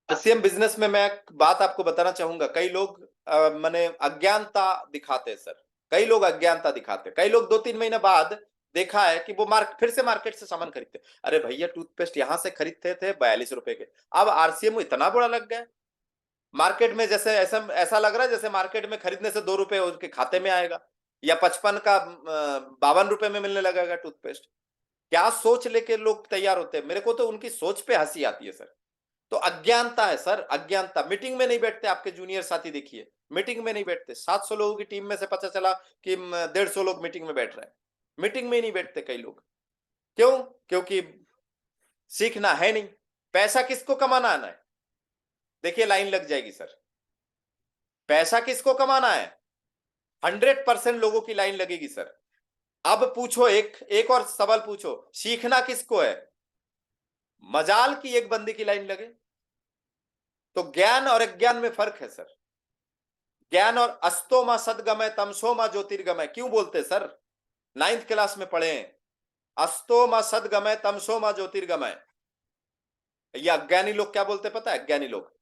RCM business में मैं एक बात आपको बताना चाहूंगा। कई लोग माने अज्ञानता दिखाते हैं सर। कई लोग अज्ञानता दिखाते हैं। कई लोग 2-3 महीने बाद देखा है कि वो फिर से मार्केट से सामान खरीदते। अरे भैया, टूथपेस्ट यहां से खरीदते थे 42 रुपए के, अब आरसीएम इतना बड़ा लग गया मार्केट में। जैसे ऐसा ऐसा लग रहा है जैसे मार्केट में खरीदने से 2 रुपए उसके खाते में आएगा, या 55 का 52 रुपए में मिलने लगेगा टूथपेस्ट। क्या सोच लेके लोग तैयार होते हैं? मेरे को तो उनकी सोच पे हंसी आती है सर। तो अज्ञानता है सर, अज्ञानता। मीटिंग में नहीं बैठते, आपके जूनियर साथी देखिए, मीटिंग में नहीं बैठते। 700 लोगों की टीम में से पता चला कि 150 लोग मीटिंग में बैठ रहे हैं। मीटिंग में ही नहीं बैठते कई लोग। क्यों? क्योंकि सीखना है नहीं। पैसा किसको कमाना आना है? देखिए लाइन लग जाएगी सर। पैसा किसको कमाना है? 100% लोगों की लाइन लगेगी सर। अब पूछो, एक एक और सवाल पूछो, सीखना किसको है? मजाल की एक बंदे की लाइन लगे। तो ज्ञान और अज्ञान में फर्क है सर। ज्ञान और अस्तोमा सदगमय तमसोमा ज्योतिर्गमय क्यों बोलते सर? 9th क्लास में पढ़े हैं। अस्तोमा सदगमय तमसोमा ज्योतिर्गमय। ये अज्ञानी लोग क्या बोलते पता है? अज्ञानी लोग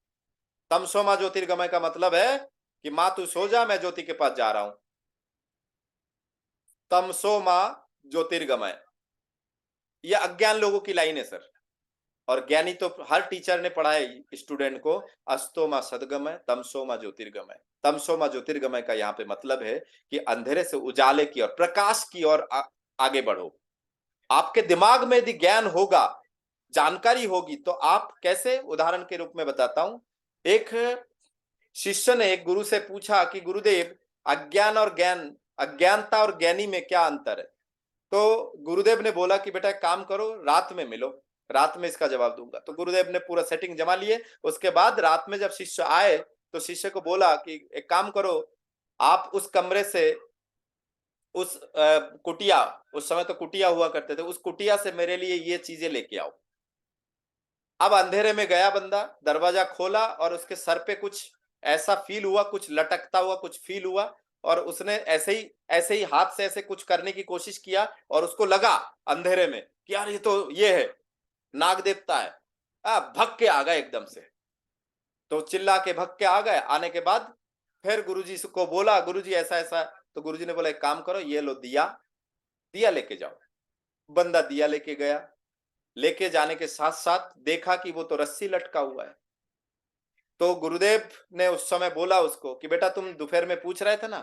तमसोमा ज्योतिर्गमय का मतलब है कि मां तू सो जा, मैं ज्योति के पास जा रहा हूं। तमसोमा ज्योतिर्गमय, ये अज्ञान लोगों की लाइन है सर। और ज्ञानी तो हर टीचर ने पढ़ाया स्टूडेंट को, अस्तोमा सदगमय तमसोमा ज्योतिर्गमय। तमसोमा ज्योतिर्गमय का यहाँ पे मतलब है कि अंधेरे से उजाले की और प्रकाश की ओर आगे बढ़ो। आपके दिमाग में यदि ज्ञान होगा, जानकारी होगी, तो आप कैसे, उदाहरण के रूप में बताता हूं। एक शिष्य ने एक गुरु से पूछा कि गुरुदेव, अज्ञान और ज्ञान, अज्ञानता और ज्ञानी में क्या अंतर है? तो गुरुदेव ने बोला कि बेटा एक काम करो, रात में मिलो, रात में इसका जवाब दूंगा। तो गुरुदेव ने पूरा सेटिंग जमा लिए। उसके बाद रात में जब शिष्य आए तो शिष्य को बोला कि एक काम करो, आप उस कमरे से, उस कुटिया, उस समय तो कुटिया हुआ करते थे, उस कुटिया से मेरे लिए ये चीजें लेके आओ। अब अंधेरे में गया बंदा, दरवाजा खोला और उसके सर पे कुछ ऐसा फील हुआ, कुछ लटकता हुआ कुछ फील हुआ। और उसने ऐसे ही हाथ से ऐसे कुछ करने की कोशिश किया और उसको लगा अंधेरे में कि यार ये तो ये है, नाग देवता है। भग के आ गए एकदम से। तो चिल्ला के भग के आ गए। आने के बाद फिर गुरुजी को बोला, गुरुजी ऐसा ऐसा। तो गुरुजी ने बोला एक काम करो, ये लो दिया, दिया लेके जाओ। बंदा दिया लेके गया। लेके जाने के साथ साथ देखा कि वो तो रस्सी लटका हुआ है। तो गुरुदेव ने उस समय बोला उसको कि बेटा तुम दोपहर में पूछ रहे थे ना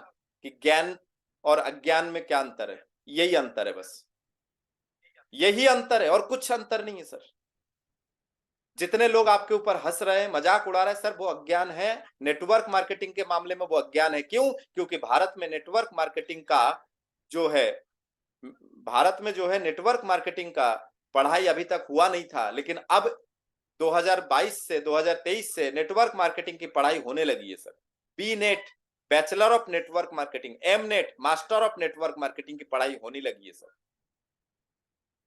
कि ज्ञान और अज्ञान में क्या अंतर है, यही अंतर है, बस यही अंतर है और कुछ अंतर नहीं है सर। जितने लोग आपके ऊपर हंस रहे हैं, मजाक उड़ा रहे हैं सर, वो अज्ञान है। नेटवर्क मार्केटिंग के मामले में वो अज्ञान है। क्यों? क्योंकि भारत में नेटवर्क मार्केटिंग का जो है, भारत में जो है नेटवर्क मार्केटिंग का पढ़ाई अभी तक हुआ नहीं था, लेकिन अब 2022 से 2023 से नेटवर्क मार्केटिंग की पढ़ाई होने लगी है sir. B net, bachelor of network marketing, M net, master of network marketing की पढ़ाई होने लगी है sir.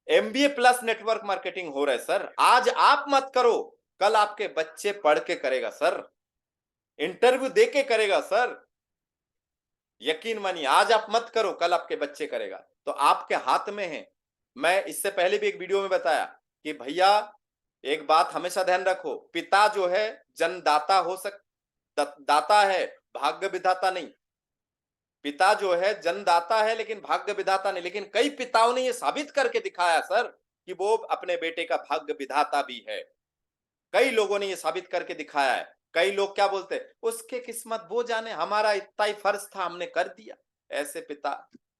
MBA plus network marketing हो रहा है सर। आज आप मत करो, कल आपके बच्चे पढ़ के करेगा सर, इंटरव्यू दे के करेगा सर। यकीन मानिए, आज आप मत करो, कल आपके बच्चे करेगा। तो आपके हाथ में है। मैं इससे पहले भी एक वीडियो में बताया कि भैया एक बात हमेशा ध्यान रखो, पिता जो है जन्मदाता हो दाता है, भाग्य विधाता नहीं। पिता जो है जन्मदाता है लेकिन भाग्य विधाता नहीं। लेकिन कई पिताओं ने यह साबित करके दिखाया सर कि वो अपने बेटे का भाग्य विधाता भी है। कई लोगों ने यह साबित करके दिखाया है। कई लोग क्या बोलते हैं, उसके किस्मत वो जाने, हमारा इतना ही फर्ज था, हमने कर दिया। ऐसे पिता,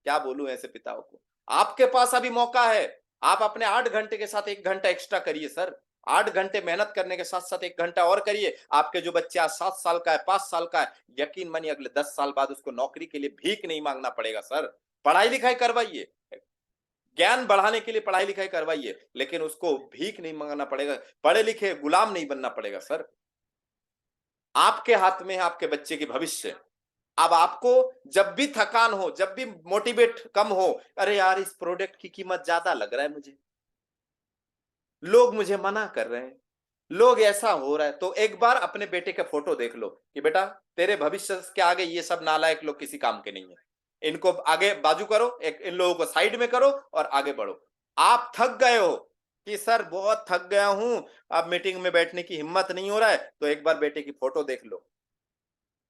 क्या बोलूं ऐसे पिताओं को। आपके पास अभी मौका है। आप अपने 8 घंटे के साथ 1 घंटा एक्स्ट्रा करिए सर। 8 घंटे मेहनत करने के साथ साथ 1 घंटा और करिए। आपके जो बच्चे आज 7 साल का है, 5 साल का है, यकीन मानिए अगले 10 साल बाद उसको नौकरी के लिए भीख नहीं मांगना पड़ेगा सर। पढ़ाई लिखाई करवाइए, ज्ञान बढ़ाने के लिए पढ़ाई लिखाई करवाइए, लेकिन उसको भीख नहीं मांगना पड़ेगा। पढ़े लिखे गुलाम नहीं बनना पड़ेगा सर। आपके हाथ में है आपके बच्चे की भविष्य। अब आपको जब भी थकान हो, जब भी मोटिवेट कम हो, अरे यार इस प्रोडक्ट की कीमत ज्यादा लग रहा है मुझे, लोग मुझे मना कर रहे हैं, लोग ऐसा हो रहा है, तो एक बार अपने बेटे का फोटो देख लो कि बेटा तेरे भविष्य के आगे ये सब नालायक लोग किसी काम के नहीं है। इनको आगे बाजू करो, एक इन लोगों को साइड में करो और आगे बढ़ो। आप थक गए हो, कि सर बहुत थक गया हूं, अब मीटिंग में बैठने की हिम्मत नहीं हो रहा है, तो एक बार बेटे की फोटो देख लो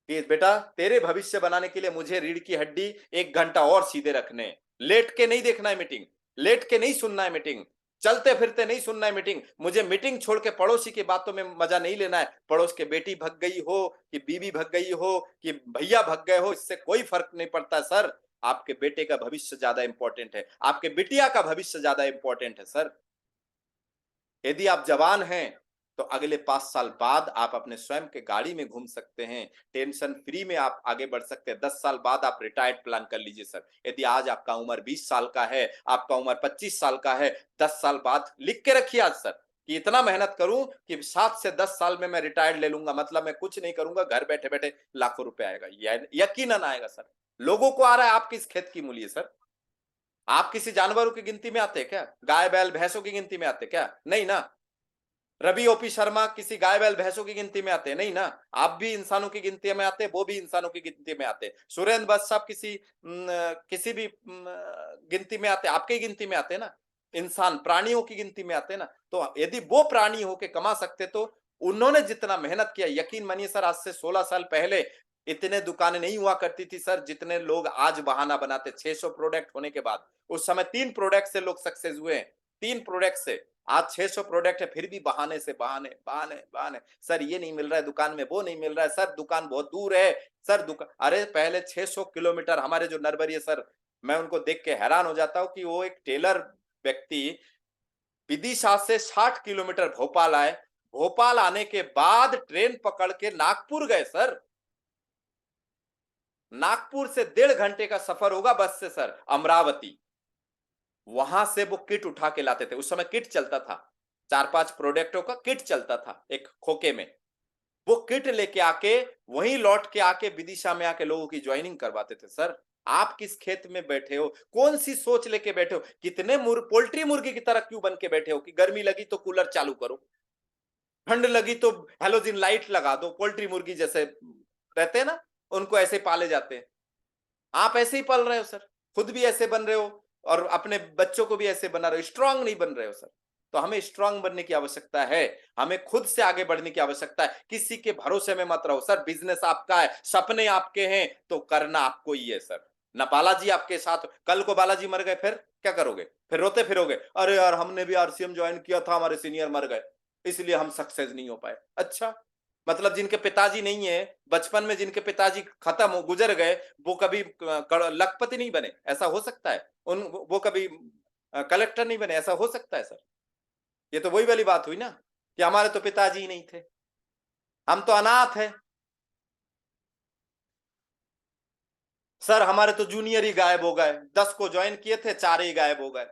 कि बेटा तेरे भविष्य बनाने के लिए मुझे रीढ़ की हड्डी 1 घंटा और सीधे रखने हैं। लेट के नहीं देखना है मीटिंग, लेट के नहीं सुनना है मीटिंग, चलते फिरते नहीं सुनना है मीटिंग, मुझे मीटिंग छोड़ के पड़ोसी की बातों में मजा नहीं लेना है। पड़ोस के बेटी भग गई हो कि बीवी भग गई हो कि भैया भग गए हो, इससे कोई फर्क नहीं पड़ता सर। आपके बेटे का भविष्य ज्यादा इंपॉर्टेंट है, आपके बिटिया का भविष्य ज्यादा इंपॉर्टेंट है सर। यदि आप जवान हैं तो अगले 5 साल बाद आप अपने स्वयं के गाड़ी में घूम सकते हैं, टेंशन फ्री में आप आगे बढ़ सकते हैं। 10 साल बाद आप रिटायर्ड प्लान कर लीजिए सर। यदि आज आपका उम्र 20 साल का है, आपका उम्र 25 साल का है, 10 साल बाद लिख के रखिए आज सर कि इतना मेहनत करूं कि 7 से 10 साल में मैं रिटायर्ड ले लूंगा, मतलब मैं कुछ नहीं करूंगा, घर बैठे बैठे लाखों रुपए आएगा। यकीनन आएगा सर। लोगों को आ रहा है, आप किस खेत की मूली है सर? आप किसी जानवरों की गिनती में आते हैं क्या? गाय बैल भैंसों की गिनती में आते क्या? नहीं ना। रवि ओपी शर्मा किसी गाय बैल भैंसों की गिनती में आते हैं? नहीं ना। आप भी इंसानों की गिनती में आते हैं, वो भी इंसानों की गिनती में आते हैं। सुरेंद्र बस साहब किसी भी गिनती में आते हैं? आपके गिनती में आते हैं ना। इंसान प्राणियों की गिनती में आते हैं ना। तो यदि वो प्राणी होके कमा सकते तो उन्होंने जितना मेहनत किया, यकीन मानिए सर, आज से 16 साल पहले इतने दुकानें नहीं हुआ करती थी सर जितने लोग आज बहाना बनाते। 600 प्रोडक्ट होने के बाद उस समय 3 प्रोडक्ट से लोग सक्सेस हुए हैं, 3 प्रोडक्ट से। आज 600 प्रोडक्ट है, फिर भी बहाने से बहाने बहाने बहाने। सर ये नहीं मिल रहा है दुकान में, वो नहीं मिल रहा है सर, दुकान बहुत दूर है सर। दुकान, अरे पहले 600 किलोमीटर हमारे जो नरबरी है सर, मैं उनको देख के हैरान हो जाता हूँ कि वो एक टेलर व्यक्ति विदिशा से 60 किलोमीटर भोपाल आए, भोपाल आने के बाद ट्रेन पकड़ के नागपुर गए सर। नागपुर से 1.5 घंटे का सफर होगा बस से सर, अमरावती। वहां से वो किट उठा के लाते थे, उस समय किट चलता था, 4-5 प्रोडक्टों का किट चलता था एक खोखे में। वो किट लेके आके वहीं लौट के आके विदिशा में आके लोगों की ज्वाइनिंग करवाते थे सर। आप किस खेत में बैठे हो? कौन सी सोच लेके बैठे हो? कितने पोल्ट्री मुर्गी की तरह क्यों बन के बैठे हो कि गर्मी लगी तो कूलर चालू करो, ठंड लगी तो हेलोजिन लाइट लगा दो? पोल्ट्री मुर्गी जैसे रहते हैं ना, उनको ऐसे पाले जाते हैं। आप ऐसे ही पल रहे हो सर, खुद भी ऐसे बन रहे हो और अपने बच्चों को भी ऐसे बना रहे हो, स्ट्रांग नहीं बन रहे हो सर। तो हमें स्ट्रांग बनने की आवश्यकता है, हमें खुद से आगे बढ़ने की आवश्यकता है। किसी के भरोसे में मत रहो सर। बिजनेस आपका है, सपने आपके हैं, तो करना आपको ही है सर। ना बालाजी आपके साथ, कल को बालाजी मर गए फिर क्या करोगे? फिर रोते फिरोगे, अरे यार हमने भी आरसीएम ज्वाइन किया था, हमारे सीनियर मर गए इसलिए हम सक्सेस नहीं हो पाए। अच्छा, मतलब जिनके पिताजी नहीं है, बचपन में जिनके पिताजी खत्म हो गुजर गए, वो कभी लखपति नहीं बने? ऐसा हो सकता है? वो कभी कलेक्टर नहीं बने? ऐसा हो सकता है सर? ये तो वही वाली बात हुई ना कि हमारे तो पिताजी ही नहीं थे, हम तो अनाथ है सर। हमारे तो जूनियर ही गायब हो गए, 10 को ज्वाइन किए थे, 4 ही गायब हो गए,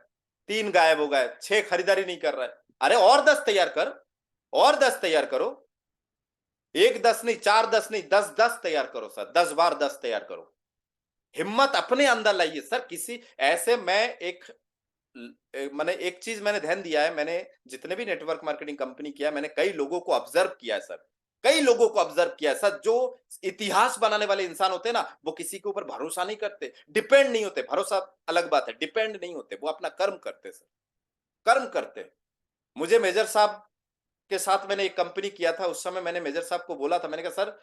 3 गायब हो गए, 6 खरीदारी नहीं कर रहे। अरे और 10 तैयार कर, और 10 तैयार करो। 1-10 नहीं, 4-10 नहीं, 10-10 तैयार करो सर, 10 बार 10 तैयार करो। हिम्मत अपने अंदर लाइए सर। किसी ऐसे मैं एक मैंने एक चीज मैंने ध्यान दिया है, मैंने जितने भी नेटवर्क मार्केटिंग कंपनी किया मैंने कई लोगों को ऑब्जर्व किया है सर, कई लोगों को ऑब्जर्व किया है सर। जो इतिहास बनाने वाले इंसान होते हैं ना, वो किसी के ऊपर भरोसा नहीं करते, डिपेंड नहीं होते। भरोसा अलग बात है, डिपेंड नहीं होते, वो अपना कर्म करते सर, कर्म करते। मुझे मेजर साहब के साथ मैंने एक कंपनी किया था, उस समय मैंने मेजर साहब को बोला था, मैंने कहा सर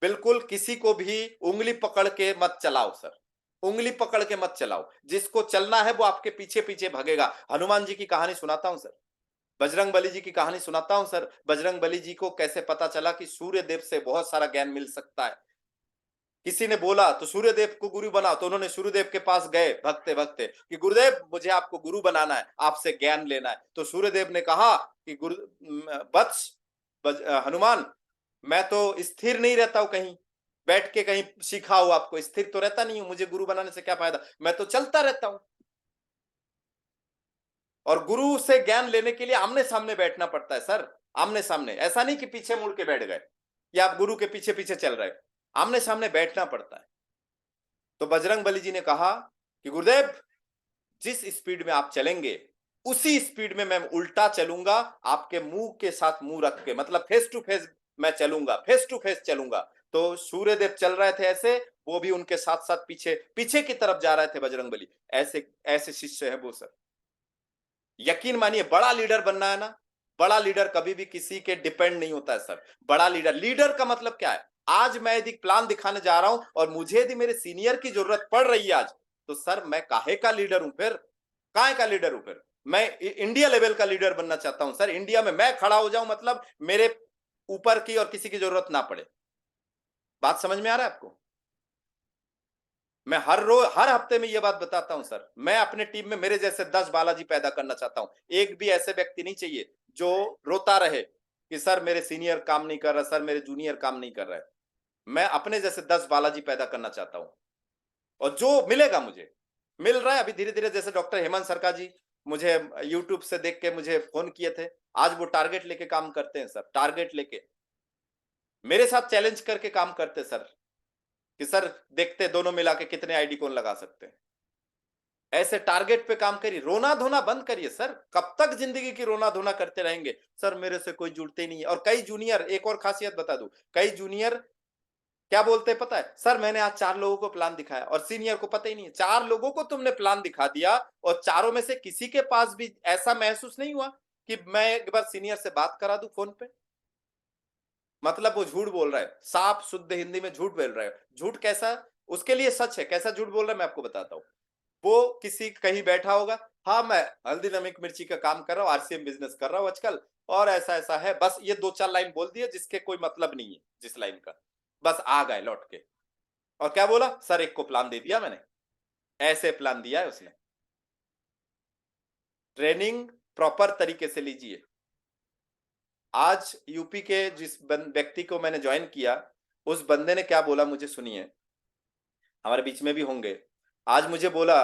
बिल्कुल किसी को भी उंगली पकड़ के मत चलाओ सर, उंगली पकड़ के मत चलाओ। जिसको चलना है वो आपके पीछे पीछे भगेगा। हनुमान जी की कहानी सुनाता हूं सर, बजरंग बली जी की कहानी सुनाता हूं सर। बजरंग बली जी को कैसे पता चला कि सूर्य देव से बहुत सारा ज्ञान मिल सकता है? किसी ने बोला तो सूर्य देव को गुरु बनाओ, तो उन्होंने सूर्य देव के पास गए भगते भगते कि गुरुदेव मुझे आपको गुरु बनाना है, आपसे ज्ञान लेना है। तो सूर्य देव ने कहा कि गुरु वत्स हनुमान, मैं तो स्थिर नहीं रहता हूं कहीं, बैठ के कहीं सीखा हो आपको, स्थिर तो रहता नहीं हूं, मुझे गुरु बनाने से क्या फायदा, मैं तो चलता रहता हूं। और गुरु से ज्ञान लेने के लिए आमने सामने बैठना पड़ता है सर, आमने सामने। ऐसा नहीं कि पीछे मुड़ के बैठ गए या आप गुरु के पीछे पीछे चल रहे, आमने सामने बैठना पड़ता है। तो बजरंग बली जी ने कहा कि गुरुदेव जिस स्पीड में आप चलेंगे उसी स्पीड में मैं उल्टा चलूंगा, आपके मुंह के साथ मुंह रख के, मतलब फेस टू फेस मैं चलूंगा, फेस टू फेस चलूंगा। तो सूर्यदेव चल रहे थे ऐसे, वो भी उनके साथ साथ पीछे पीछे की तरफ जा रहे थे बजरंग बली। ऐसे ऐसे शिष्य है वो सर। यकीन मानिए, बड़ा लीडर बनना है ना, बड़ा लीडर कभी भी किसी के डिपेंड नहीं होता है सर। बड़ा लीडर, लीडर का मतलब क्या है? आज मैं यदि प्लान दिखाने जा रहा हूं और मुझे यदि मेरे सीनियर की जरूरत पड़ रही है आज, तो सर मैं काहे का लीडर हूं फिर? काहे का लीडर हूं फिर? मैं इंडिया लेवल का लीडर बनना चाहता हूं सर। इंडिया में मैं खड़ा हो जाऊं, मतलब मेरे ऊपर की और किसी की जरूरत ना पड़े। बात समझ में आ रहा है आपको? मैं हर रोज, हर हफ्ते में ये बात बताता हूं सर। मैं अपने टीम में मेरे जैसे 10 बालाजी पैदा करना चाहता हूं। एक भी ऐसे व्यक्ति नहीं चाहिए जो रोता रहे कि सर मेरे सीनियर काम नहीं कर रहा, सर मेरे जूनियर काम नहीं कर रहा है। मैं अपने जैसे 10 बालाजी पैदा करना चाहता हूं, और जो मिलेगा मुझे, मिल रहा है अभी धीरे धीरे। जैसे डॉक्टर हेमंत सरकार जी मुझे यूट्यूब से देख के मुझे फोन किए थे, आज वो टारगेट लेके काम करते हैं सर। टारगेट लेके मेरे साथ चैलेंज करके काम करते सर, कि सर देखते दोनों मिला के कितने आईडी कौन लगा सकते हैं। ऐसे टारगेट पे काम करिए, रोना धोना बंद करिए सर। कब तक जिंदगी की रोना धोना करते रहेंगे? सर मेरे से कोई जुड़ते नहीं है। और कई जूनियर, एक और खासियत बता दूं, कई जूनियर क्या बोलते हैं पता है? सर मैंने आज 4 लोगों को प्लान दिखाया, और सीनियर को पता ही नहीं है। 4 लोगों को तुमने प्लान दिखा दिया, और चारों में से किसी के पास भी ऐसा महसूस नहीं हुआ कि मैं एक बार सीनियर से बात करा दूं फोन पे। मतलब वो झूठ बोल रहा है, साफ शुद्ध हिंदी में झूठ बोल रहा है। झूठ कैसा? उसके लिए सच है। कैसा झूठ बोल रहा है मैं आपको बताता हूँ। वो किसी कहीं बैठा होगा, हाँ मैं हल्दी नमक मिर्ची का काम कर रहा हूँ, आरसीएम बिजनेस कर रहा हूँ आजकल, और ऐसा ऐसा है। बस ये 2-4 लाइन बोल दिए जिसके कोई मतलब नहीं है, जिस लाइन का, बस आ गए लौट के। और क्या बोला? सर एक को प्लान दे दिया मैंने। ऐसे प्लान दिया है उसने। ट्रेनिंग प्रॉपर तरीके से लीजिए। आज यूपी के जिस व्यक्ति को मैंने ज्वाइन किया, उस बंदे ने क्या बोला मुझे सुनिए, हमारे बीच में भी होंगे। आज मुझे बोला,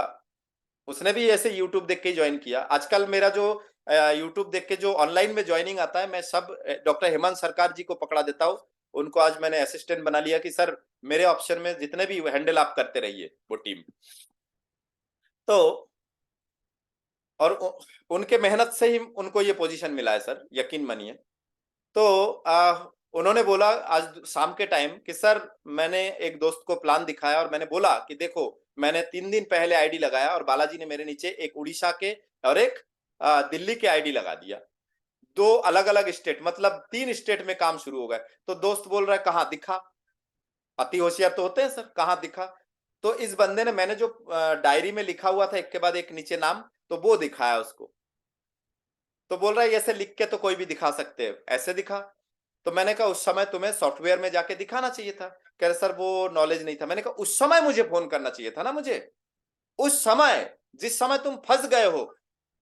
उसने भी ऐसे यूट्यूब देख के ज्वाइन किया। आजकल मेरा जो यूट्यूब देख के जो ऑनलाइन में ज्वाइनिंग आता है, मैं सब डॉक्टर हेमंत सरकार जी को पकड़ा देता हूँ। उनको आज मैंने असिस्टेंट बना लिया कि सर मेरे ऑप्शन में जितने भी हैंडल आप करते रहिए वो टीम। तो और उनके मेहनत से ही उनको ये पोजीशन मिला है सर, यकीन मानिए। तो उन्होंने बोला आज शाम के टाइम कि सर मैंने एक दोस्त को प्लान दिखाया, और मैंने बोला कि देखो मैंने 3 दिन पहले आईडी लगाया, और बालाजी ने मेरे नीचे एक उड़ीसा के और एक दिल्ली के आईडी लगा दिया। 2 अलग अलग स्टेट, मतलब 3 स्टेट में काम शुरू हो गए। तो दोस्त बोल रहा है कहाँ दिखा? अति होशियार तो होते हैं सर, कहाँ दिखा? तो इस बंदे ने, मैंने जो डायरी में लिखा हुआ था एक के बाद एक नीचे नाम, तो वो दिखाया उसको। तो बोल रहा है ऐसे लिख के तो कोई भी दिखा सकते हैं, ऐसे दिखा। तो मैंने कहा उस समय तुम्हें सॉफ्टवेयर में जाके दिखाना चाहिए था। कह रहे सर वो नॉलेज नहीं था। मैंने कहा उस समय मुझे फोन करना चाहिए था ना मुझे। उस समय, जिस समय तुम फंस गए हो,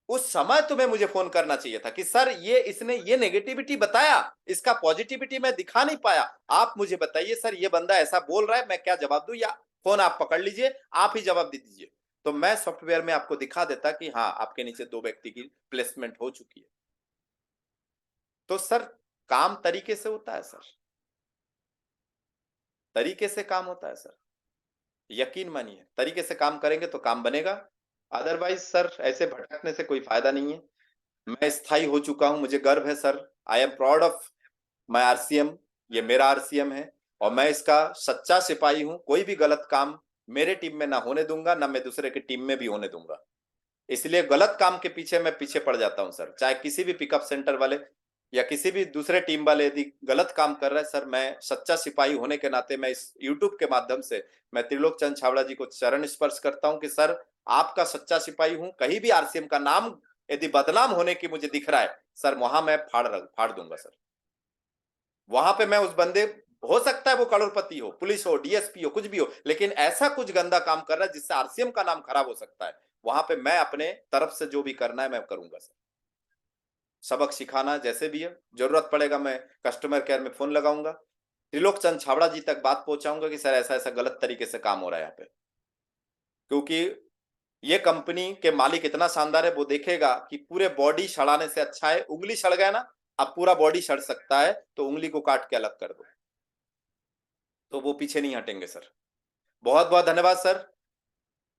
उस समय तुम्हें मुझे फोन करना चाहिए था कि सर ये इसने ये नेगेटिविटी बताया, इसका पॉजिटिविटी मैं दिखा नहीं पाया। आप मुझे बताइए सर ये बंदा ऐसा बोल रहा है, मैं क्या जवाब दूं? या फोन आप पकड़ लीजिए, आप ही जवाब दे दीजिए। तो मैं सॉफ्टवेयर में आपको दिखा देता कि हाँ आपके नीचे 2 व्यक्ति की प्लेसमेंट हो चुकी है। तो सर काम तरीके से होता है सर, तरीके से काम होता है सर। यकीन मानिए, तरीके से काम करेंगे तो काम बनेगा। अदरवाइज सर ऐसे भटकने से कोई फायदा नहीं है। मैं स्थायी हो चुका हूं, मुझे गर्व है sir. I am proud of my RCM. ये मेरा आरसीएम है, और मैं इसका सच्चा सिपाही हूं। कोई भी गलत काम मेरे टीम में ना होने दूंगा, ना मैं दूसरे की टीम में भी होने दूंगा। इसलिए गलत काम के पीछे मैं पीछे पड़ जाता हूं सर। चाहे किसी भी पिकअप सेंटर वाले या किसी भी दूसरे टीम वाले यदि गलत काम कर रहे हैं सर, मैं सच्चा सिपाही होने के नाते मैं इस यूट्यूब के माध्यम से मैं त्रिलोक चंद छाबड़ा जी को चरण स्पर्श करता हूं कि सर आपका सच्चा सिपाही हूं। कहीं भी आरसीएम का नाम यदि बदनाम होने की मुझे दिख रहा है सर, वहां मैं फाड़ दूंगा सर। वहां पे मैं उस बंदे, हो सकता है वो करोड़पति हो, पुलिस हो, डीएसपी हो, कुछ भी हो, लेकिन ऐसा कुछ गंदा काम कर रहा है जिससे आरसीएम का नाम खराब हो सकता है, वहां पे मैं अपने तरफ से जो भी करना है मैं करूंगा सर। सबक सिखाना जैसे भी है, जरूरत पड़ेगा मैं कस्टमर केयर में फोन लगाऊंगा, त्रिलोक चंद छाबड़ा जी तक बात पहुंचाऊंगा कि सर ऐसा ऐसा गलत तरीके से काम हो रहा है यहाँ पे। क्योंकि ये कंपनी के मालिक इतना शानदार है, वो देखेगा कि पूरे बॉडी सड़ाने से अच्छा है उंगली सड़ गया ना, अब पूरा बॉडी सड़ सकता है, तो उंगली को काट के अलग कर दो। तो वो पीछे नहीं हटेंगे सर। बहुत बहुत धन्यवाद सर।